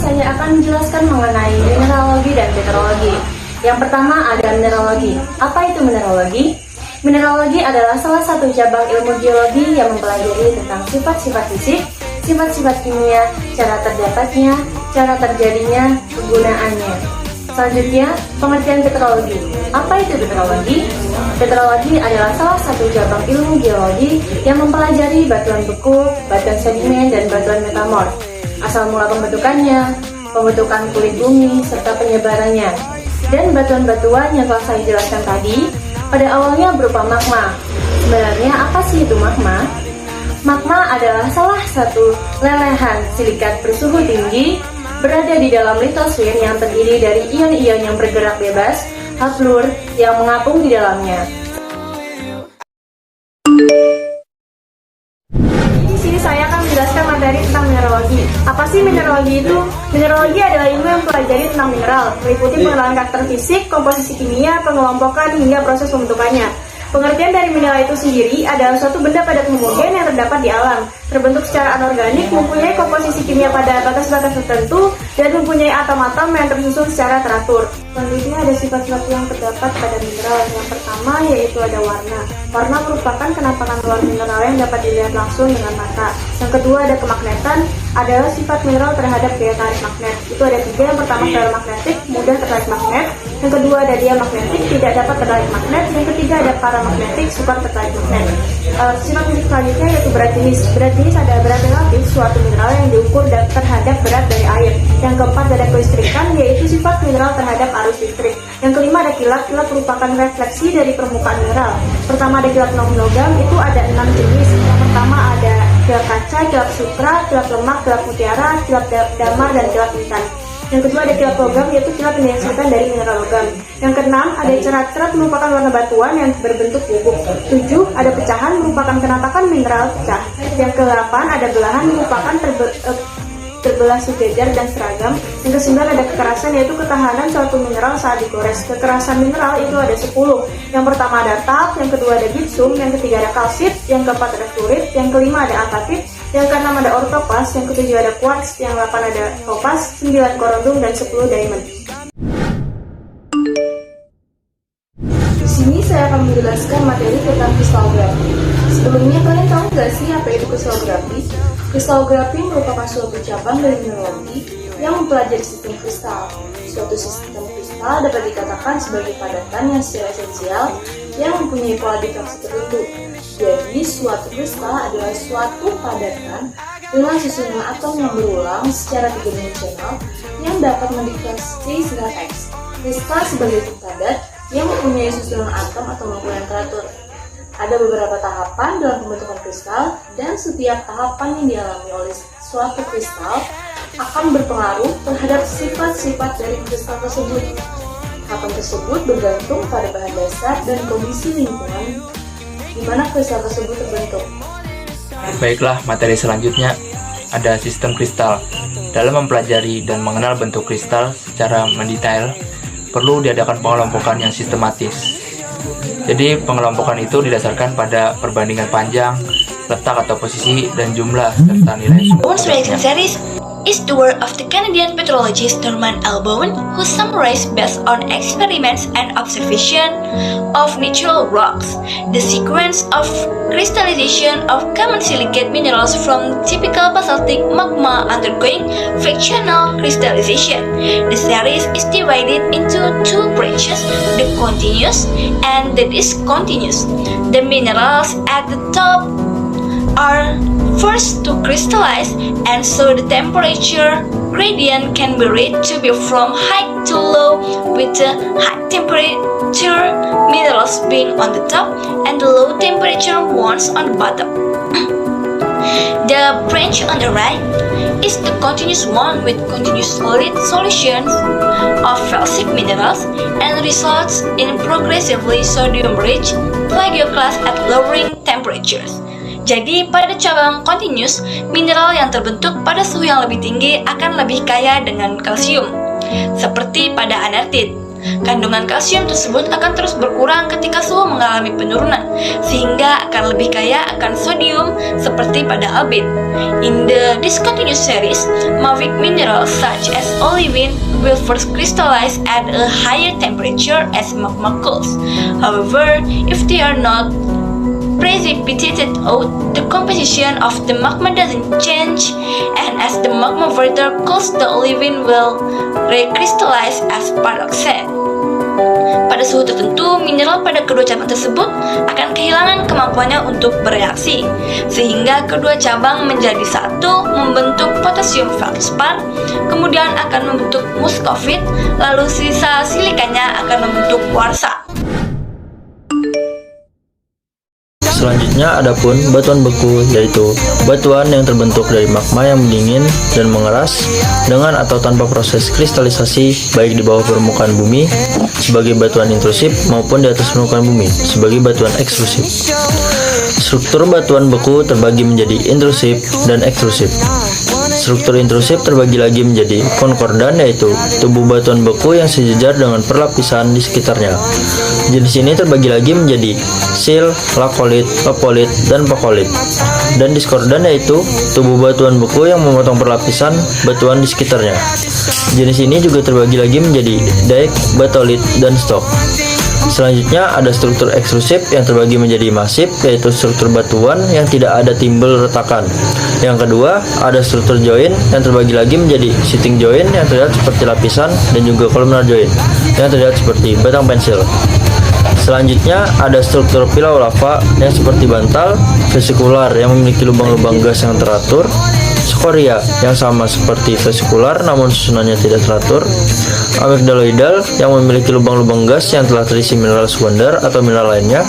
saya akan menjelaskan mengenai mineralogi dan petrologi. Yang pertama ada mineralogi. Apa itu mineralogi? Mineralogi adalah salah satu cabang ilmu geologi yang mempelajari tentang sifat-sifat fisik, sifat-sifat kimia, cara terdapatnya, cara terjadinya, kegunaannya. Selanjutnya, pengertian petrologi. Apa itu petrologi? Petrologi adalah salah satu cabang ilmu geologi yang mempelajari batuan beku, batuan sedimen, dan batuan metamorf. Asal mula pembentukannya, pembentukan kulit bumi, serta penyebarannya. Dan batuan-batuan yang telah saya jelaskan tadi, pada awalnya berupa magma. Sebenarnya apa sih itu magma? Magma adalah salah satu lelehan silikat bersuhu tinggi berada di dalam litosfer yang terdiri dari ion-ion yang bergerak bebas, haflur yang mengapung di dalamnya. Di sini saya akan menjelaskan materi tentang mineralogi. Apa sih mineralogi itu? Mineralogi adalah ilmu yang mempelajari tentang mineral, meliputi pengenalan karakter fisik, komposisi kimia, pengelompokan, hingga proses pembentukannya. Pengertian dari mineral itu sendiri adalah suatu benda padat homogen yang terdapat di alam, terbentuk secara anorganik, mempunyai komposisi kimia pada batas-batas tertentu, dan mempunyai atom-atom yang tersusun secara teratur. Selanjutnya ada sifat-sifat yang terdapat pada mineral. Yang pertama yaitu ada warna. Warna merupakan kenampakan luar mineral yang dapat dilihat langsung dengan mata. Yang kedua ada kemagnetan, adalah sifat mineral terhadap daya tarik magnet. Itu ada tiga. Yang pertama ferromagnetik, mudah tertarik magnet. Yang kedua ada diamagnetik, tidak dapat tertarik magnet. Yang ketiga ada paramagnetik, sukar tertarik magnet. Sifat fisik selanjutnya yaitu berat jenis. Berat jenis adalah berat relatif suatu mineral yang diukur terhadap berat dari air. Yang keempat ada kelistrikan, yaitu sifat mineral terhadap arus listrik. Yang kelima ada kilat. Kilat merupakan refleksi dari permukaan mineral. Pertama ada kilat non-logam, itu ada 6 jenis. Yang pertama ada kilat kaca, kilat sutra, kilat lemak, kilat mutiara, kilat damar, dan kilat intan. Yang kedua ada kilat logam, yaitu kilat yang dihasilkan dari mineral logam. Yang keenam ada cerat-cerat, merupakan warna batuan yang berbentuk bubuk. 7 ada pecahan, merupakan kenampakan mineral pecah. Yang ke-8 ada belahan, merupakan terbelah sejajar dan seragam. Yang ke-9 ada kekerasan, yaitu ketahanan suatu mineral saat digores. Kekerasan mineral itu ada 10. Yang pertama ada talc, yang kedua ada gypsum, yang ketiga ada kalsit, yang keempat ada fluorit, yang kelima ada apatit, yang keenam ada ortopas, yang ketujuh ada quartz, yang 8 ada topaz, 9 korundum, dan 10 diamond. Di sini saya akan menjelaskan materi tentang kristalgrafi. Sebelumnya kalian tahu nggak sih apa itu kristalgrafi? Kristalgrafi merupakan suatu cabang dari mineralogi yang mempelajari sistem kristal. Suatu sistem kristal dapat dikatakan sebagai padatan yang secara esensial yang mempunyai pola diffraksi tertentu. Jadi, suatu kristal adalah suatu padatan dengan susunan atom yang berulang secara tiga-dimensional yang dapat mendifraksi sinar X. Kristal sebagai tipe padat yang mempunyai susunan atom atau molekul yang teratur. Ada beberapa tahapan dalam pembentukan kristal, dan setiap tahapan yang dialami oleh suatu kristal akan berpengaruh terhadap sifat-sifat dari kristal tersebut. Tahapan tersebut bergantung pada bahan dasar dan kondisi lingkungan di mana kristal tersebut terbentuk. Baiklah, materi selanjutnya ada sistem kristal. Dalam mempelajari dan mengenal bentuk kristal secara mendetail, perlu diadakan pengelompokan yang sistematis. Jadi pengelompokan itu didasarkan pada perbandingan panjang, letak atau posisi, dan jumlah serta nilai suhu. Bones Reaction Series is the work of the Canadian petrologist Norman L. Bowen, who summarized based on experiments and observation of natural rocks the sequence of crystallization of common silicate minerals from typical basaltic magma undergoing fractional crystallization. The series is divided into two branches, the continuous and the discontinuous. The minerals at the top are first to crystallize, and so the temperature gradient can be read to be from high to low, with the high temperature minerals being on the top and the low temperature ones on the bottom. The branch on the right is the continuous one with continuous solid solutions of felsic minerals and results in progressively sodium-rich plagioclase at lowering temperatures. Jadi pada cabang continuous, mineral yang terbentuk pada suhu yang lebih tinggi akan lebih kaya dengan kalsium, seperti pada anertit. Kandungan kalsium tersebut akan terus berkurang ketika suhu mengalami penurunan, sehingga akan lebih kaya akan sodium seperti pada albit. In the discontinuous series, mafic minerals such as olivine will first crystallize at a higher temperature as magma cools. However, if they are not precipitated out, the composition of the magma doesn't change, and as the magma further cools, the olivine will recrystallize as peroxide. Pada suhu tertentu, mineral pada kedua cabang tersebut akan kehilangan kemampuannya untuk bereaksi, sehingga kedua cabang menjadi satu, membentuk potasium feldspar, kemudian akan membentuk muscovite, lalu sisa silikanya akan membentuk kuarsa. Selanjutnya adapun batuan beku, yaitu batuan yang terbentuk dari magma yang mendingin dan mengeras dengan atau tanpa proses kristalisasi, baik di bawah permukaan bumi sebagai batuan intrusif maupun di atas permukaan bumi sebagai batuan ekstrusif. Struktur batuan beku terbagi menjadi intrusif dan ekstrusif. Struktur intrusif terbagi lagi menjadi konkordan, yaitu tubuh batuan beku yang sejajar dengan perlapisan di sekitarnya. Jenis ini terbagi lagi menjadi sil, lakolit, lapolit, dan pakolit. Dan diskordan, yaitu tubuh batuan beku yang memotong perlapisan batuan di sekitarnya. Jenis ini juga terbagi lagi menjadi daik, batolit, dan stok. Selanjutnya ada struktur ekstrusif yang terbagi menjadi masif, yaitu struktur batuan yang tidak ada timbul retakan. Yang kedua ada struktur join yang terbagi lagi menjadi sitting join yang terlihat seperti lapisan, dan juga columnar join yang terlihat seperti batang pensil. Selanjutnya ada struktur pilau lava yang seperti bantal, vesikular yang memiliki lubang-lubang gas yang teratur, skoria yang sama seperti vesikular namun susunannya tidak teratur, amigdaloidal yang memiliki lubang-lubang gas yang telah terisi mineral sekunder atau mineral lainnya,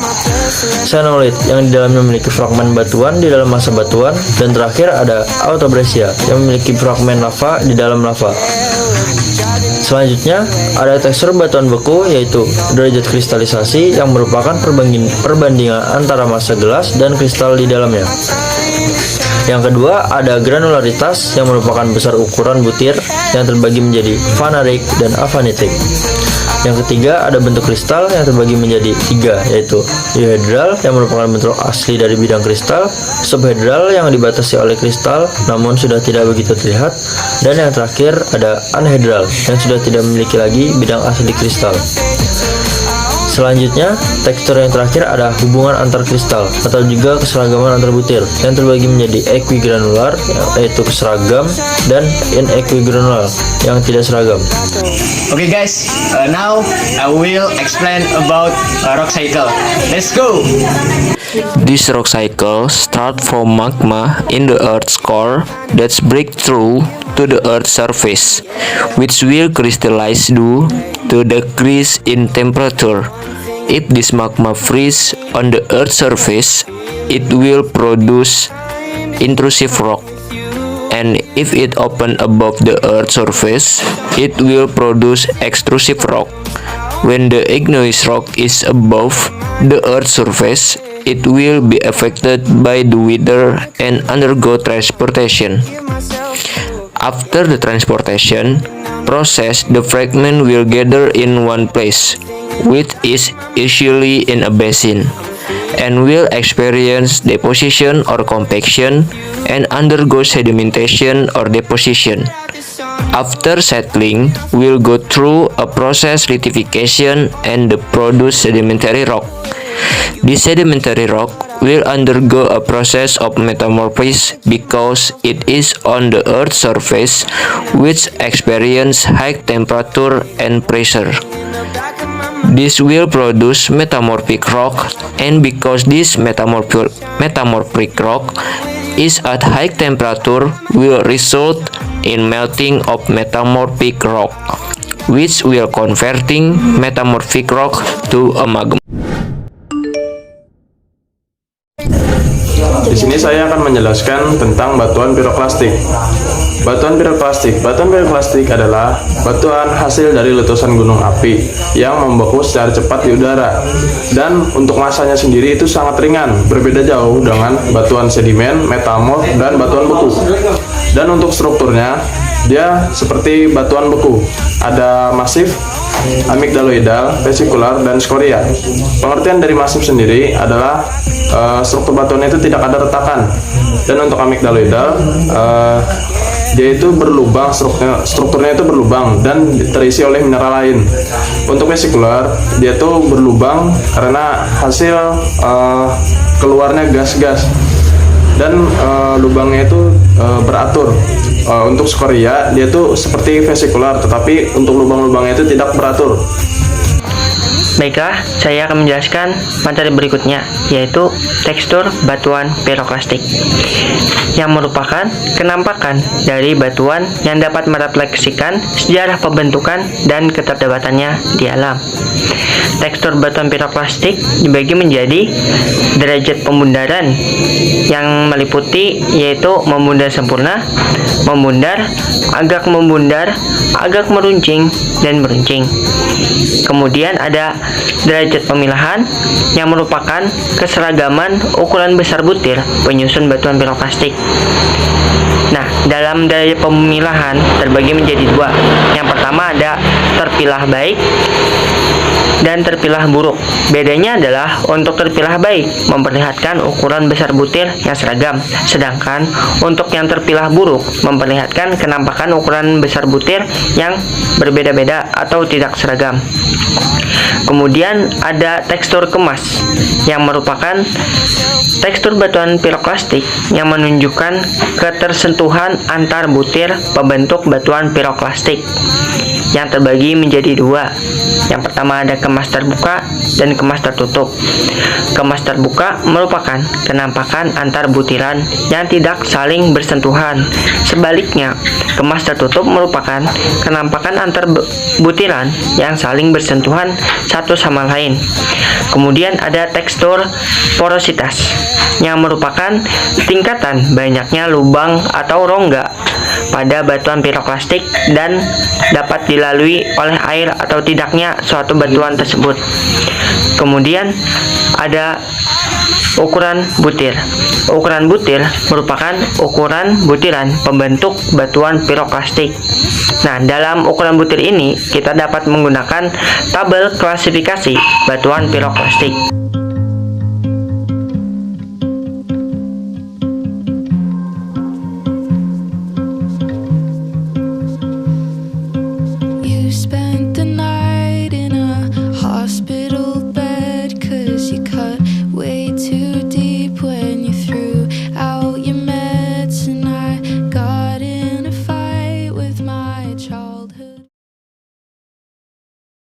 cyanolite yang di dalamnya memiliki fragmen batuan di dalam massa batuan, dan terakhir ada autobresia yang memiliki fragmen lava di dalam lava. Selanjutnya ada tekstur batuan beku, yaitu derajat kristalisasi yang merupakan perbandingan antara massa gelas dan kristal di dalamnya. Yang kedua ada granularitas yang merupakan besar ukuran butir yang terbagi menjadi vanarik dan avanitik. Yang ketiga ada bentuk kristal yang terbagi menjadi tiga, yaitu dihedral yang merupakan bentuk asli dari bidang kristal, subhedral yang dibatasi oleh kristal namun sudah tidak begitu terlihat, dan yang terakhir ada anhedral yang sudah tidak memiliki lagi bidang asli kristal. Selanjutnya, tekstur yang terakhir ada hubungan antar kristal atau juga keseragaman antar butir yang terbagi menjadi equigranular, yaitu seragam, dan inequigranular yang tidak seragam. Okay guys, now I will explain about rock cycle. Let's go! This rock cycle starts from magma in the Earth's core that breaks through to the Earth's surface, which will crystallize due to decrease in temperature. If this magma freezes on the Earth's surface, it will produce intrusive rock. And if it open above the Earth's surface, it will produce extrusive rock. When the igneous rock is above the Earth's surface, it will be affected by the weather and undergo transportation. After the transportation process, the fragment will gather in one place, which is usually in a basin, and will experience deposition or compaction and undergo sedimentation or deposition. After settling, will go through a process lithification and produce sedimentary rock. This sedimentary rock will undergo a process of metamorphosis because it is on the Earth's surface, which experience high temperature and pressure. This will produce metamorphic rock, and because this metamorphic rock is at high temperature, will result in melting of metamorphic rock, which will converting metamorphic rock to a magma. Di sini saya akan menjelaskan tentang batuan piroklastik. Batuan piroklastik adalah batuan hasil dari letusan gunung api yang membeku secara cepat di udara, dan untuk masanya sendiri itu sangat ringan, berbeda jauh dengan batuan sedimen, metamorf, dan batuan beku. Dan untuk strukturnya, dia seperti batuan beku, ada masif, amigdaloidal, vesikular, dan skoria. Pengertian dari masif sendiri adalah struktur batuan itu tidak ada retakan. Dan untuk amigdaloidal, dia itu berlubang, strukturnya itu berlubang dan terisi oleh mineral lain. Untuk vesikular, dia tuh berlubang karena hasil keluarnya gas-gas dan lubangnya itu beratur. Untuk skoria, dia tuh seperti vesikular, tetapi untuk lubang-lubangnya itu tidak beratur. Baiklah, saya akan menjelaskan materi berikutnya, yaitu tekstur batuan piroklastik, yang merupakan kenampakan dari batuan yang dapat merefleksikan sejarah pembentukan dan keterdapatannya di alam. Tekstur batuan piroklastik dibagi menjadi derajat pembundaran yang meliputi yaitu membundar sempurna, membundar, agak meruncing, dan meruncing. Kemudian ada derajat pemilahan yang merupakan keseragaman ukuran besar butir penyusun batuan piroklastik. Nah, dalam derajat pemilahan terbagi menjadi dua. Yang pertama ada terpilah baik dan terpilah buruk. Bedanya adalah untuk terpilah baik memperlihatkan ukuran besar butir yang seragam, sedangkan untuk yang terpilah buruk memperlihatkan kenampakan ukuran besar butir yang berbeda-beda atau tidak seragam. Kemudian ada tekstur kemas yang merupakan tekstur batuan piroklastik yang menunjukkan ketersentuhan antar butir pembentuk batuan piroklastik yang terbagi menjadi dua. Yang pertama ada kemas terbuka dan kemas tertutup. Kemas terbuka merupakan kenampakan antar butiran yang tidak saling bersentuhan. Sebaliknya, kemas tertutup merupakan kenampakan antar butiran yang saling bersentuhan satu sama lain. Kemudian ada tekstur porositas yang merupakan tingkatan banyaknya lubang atau rongga pada batuan piroklastik dan dapat dilalui oleh air atau tidaknya suatu batuan tersebut. Kemudian ada ukuran butir. Ukuran butir merupakan ukuran butiran pembentuk batuan piroklastik. Nah, dalam ukuran butir ini kita dapat menggunakan tabel klasifikasi batuan piroklastik. You spend